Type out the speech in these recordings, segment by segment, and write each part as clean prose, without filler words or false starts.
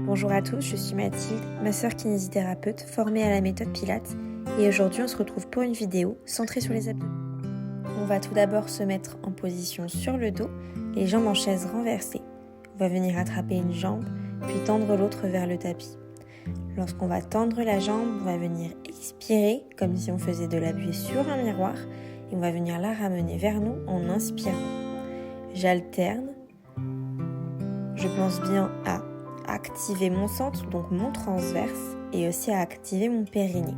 Bonjour à tous, je suis Mathilde, masseur kinésithérapeute formée à la méthode Pilates et aujourd'hui on se retrouve pour une vidéo centrée sur les abdos. On va tout d'abord se mettre en position sur le dos, les jambes en chaise renversée. On va venir attraper une jambe puis tendre l'autre vers le tapis. Lorsqu'on va tendre la jambe, on va venir expirer comme si on faisait de la buée sur un miroir et on va venir la ramener vers nous en inspirant. J'alterne, je pense bien à activer mon centre, donc mon transverse, et aussi à activer mon périnée.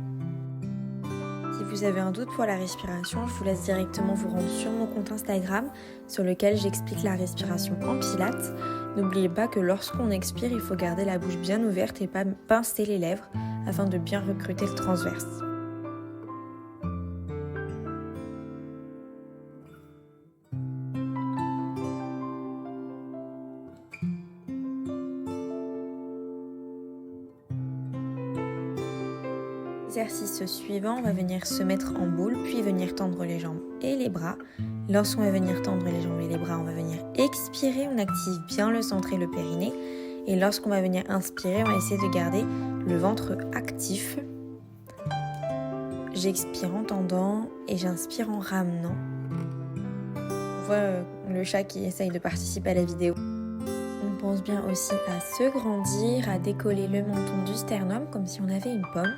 Si vous avez un doute pour la respiration, je vous laisse directement vous rendre sur mon compte Instagram sur lequel j'explique la respiration en pilates. N'oubliez pas que lorsqu'on expire, il faut garder la bouche bien ouverte et pas pincer les lèvres afin de bien recruter le transverse. Exercice suivant, on va venir se mettre en boule, puis venir tendre les jambes et les bras. Lorsqu'on va venir tendre les jambes et les bras, on va venir expirer, on active bien le centre et le périnée. Et lorsqu'on va venir inspirer, on va essayer de garder le ventre actif. J'expire en tendant et j'inspire en ramenant. On voit le chat qui essaye de participer à la vidéo. On pense bien aussi à se grandir, à décoller le menton du sternum comme si on avait une pomme.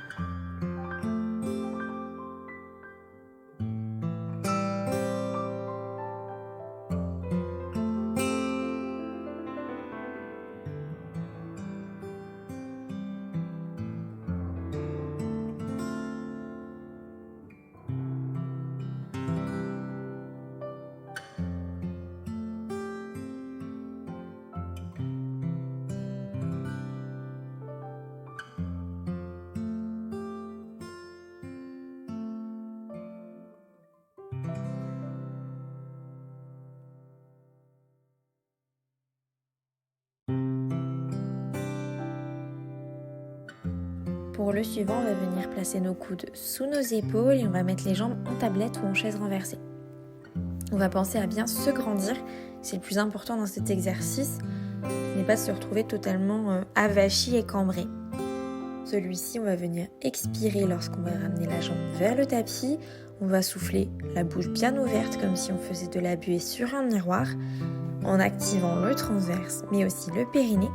Pour le suivant, on va venir placer nos coudes sous nos épaules et on va mettre les jambes en tablette ou en chaise renversée. On va penser à bien se grandir, c'est le plus important dans cet exercice, ce n'est pas de se retrouver totalement avachi et cambré. Celui-ci, on va venir expirer lorsqu'on va ramener la jambe vers le tapis, on va souffler la bouche bien ouverte comme si on faisait de la buée sur un miroir, en activant le transverse mais aussi le périnée.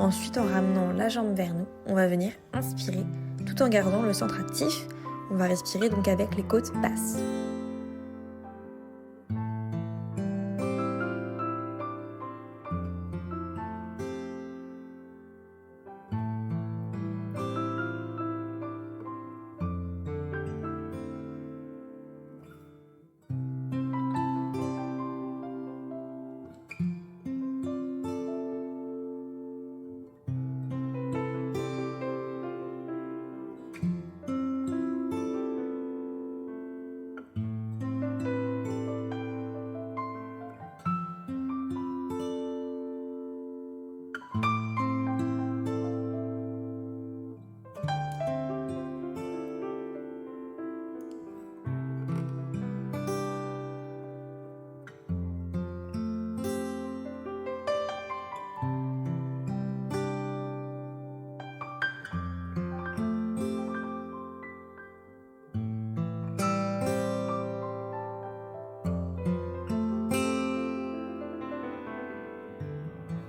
Ensuite, en ramenant la jambe vers nous, on va venir inspirer tout en gardant le centre actif. On va respirer donc avec les côtes basses.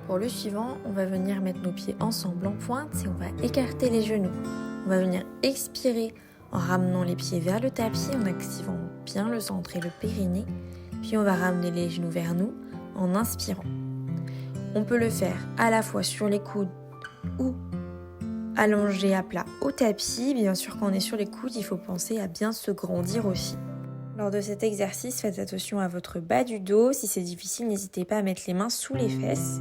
Pour le suivant, on va venir mettre nos pieds ensemble en pointe et on va écarter les genoux. On va venir expirer en ramenant les pieds vers le tapis, en activant bien le centre et le périnée. Puis on va ramener les genoux vers nous en inspirant. On peut le faire à la fois sur les coudes ou allongé à plat au tapis. Bien sûr, quand on est sur les coudes, il faut penser à bien se grandir aussi. Lors de cet exercice, faites attention à votre bas du dos. Si c'est difficile, n'hésitez pas à mettre les mains sous les fesses.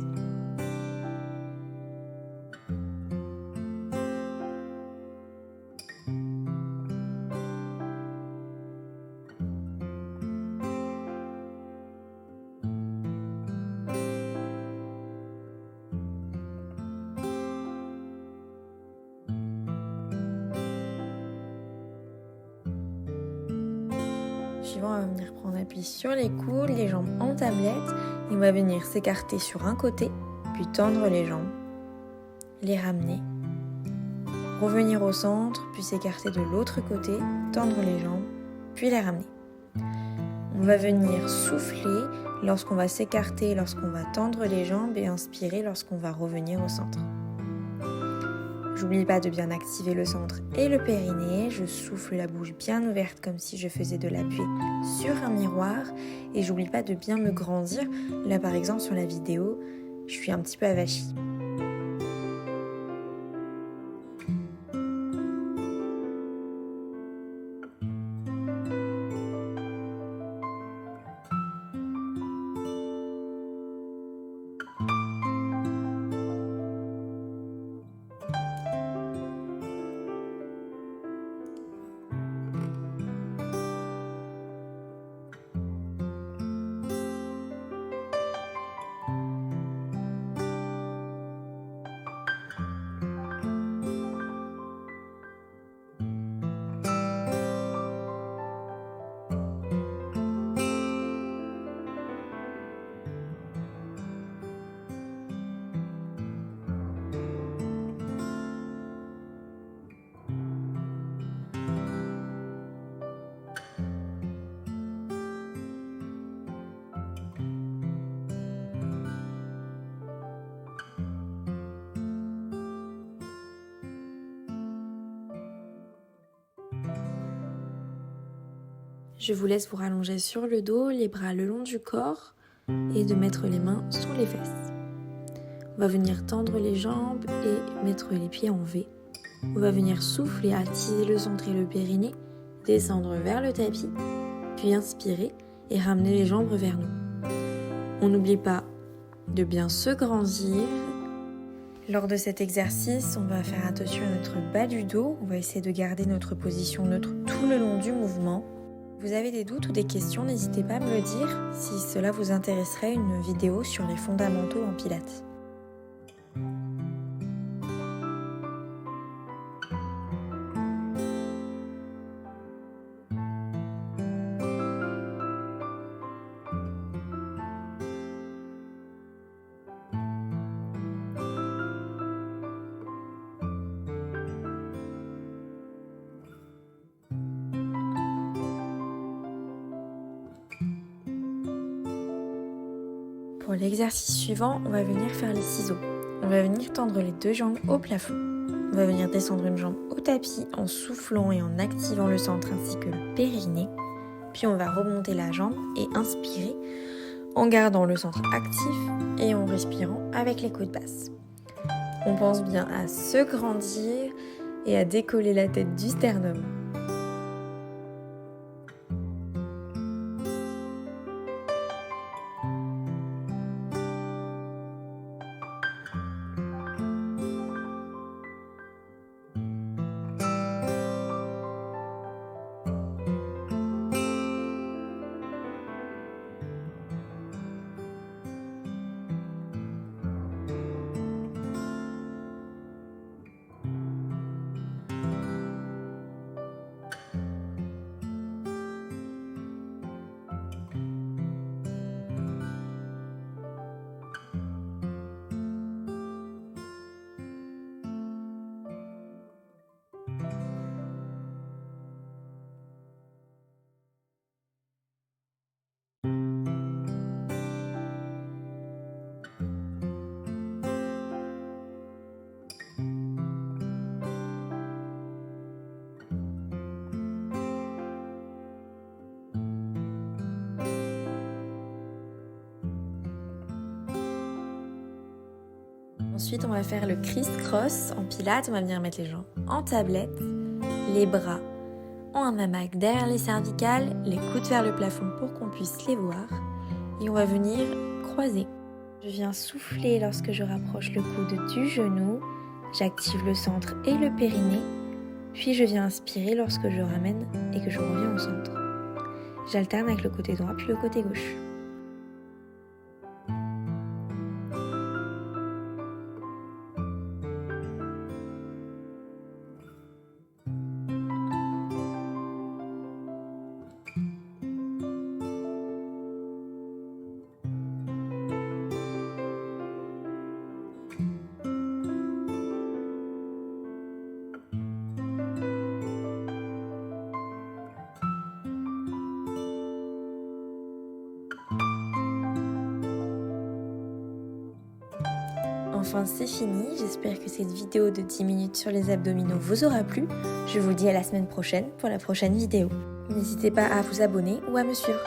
Suivant, on va venir prendre appui sur les coudes, les jambes en tablette. Et on va venir s'écarter sur un côté, puis tendre les jambes. les ramener, revenir au centre, puis s'écarter de l'autre côté, tendre les jambes, puis les ramener. On va venir souffler lorsqu'on va s'écarter, lorsqu'on va tendre les jambes et inspirer lorsqu'on va revenir au centre. J'oublie pas de bien activer le centre et le périnée. Je souffle la bouche bien ouverte comme si je faisais de l'appui sur un miroir. Et j'oublie pas de bien me grandir. Là par exemple sur la vidéo, je suis un petit peu avachie. Je vous laisse vous rallonger sur le dos, les bras le long du corps et de mettre les mains sous les fesses. On va venir tendre les jambes et mettre les pieds en V. On va venir souffler, attiser le centre et le périnée, descendre vers le tapis, puis inspirer et ramener les jambes vers nous. On n'oublie pas de bien se grandir. Lors de cet exercice, on va faire attention à notre bas du dos. On va essayer de garder notre position neutre tout le long du mouvement. Vous avez des doutes ou des questions, n'hésitez pas à me le dire si cela vous intéresserait une vidéo sur les fondamentaux en pilates. Pour l'exercice suivant, on va venir faire les ciseaux. On va venir tendre les deux jambes au plafond. On va venir descendre une jambe au tapis en soufflant et en activant le centre ainsi que le périnée. Puis on va remonter la jambe et inspirer en gardant le centre actif et en respirant avec les côtes basses. On pense bien à se grandir et à décoller la tête du sternum. Ensuite, on va faire le criss-cross en pilates. On va venir mettre les jambes en tablette, les bras en un hamac derrière les cervicales, les coudes vers le plafond pour qu'on puisse les voir. Et on va venir croiser. Je viens souffler lorsque je rapproche le coude du genou. J'active le centre et le périnée. Puis je viens inspirer lorsque je ramène et que je reviens au centre. J'alterne avec le côté droit puis le côté gauche. Enfin, c'est fini, j'espère que cette vidéo de 10 minutes sur les abdominaux vous aura plu. Je vous dis à la semaine prochaine pour la prochaine vidéo. N'hésitez pas à vous abonner ou à me suivre.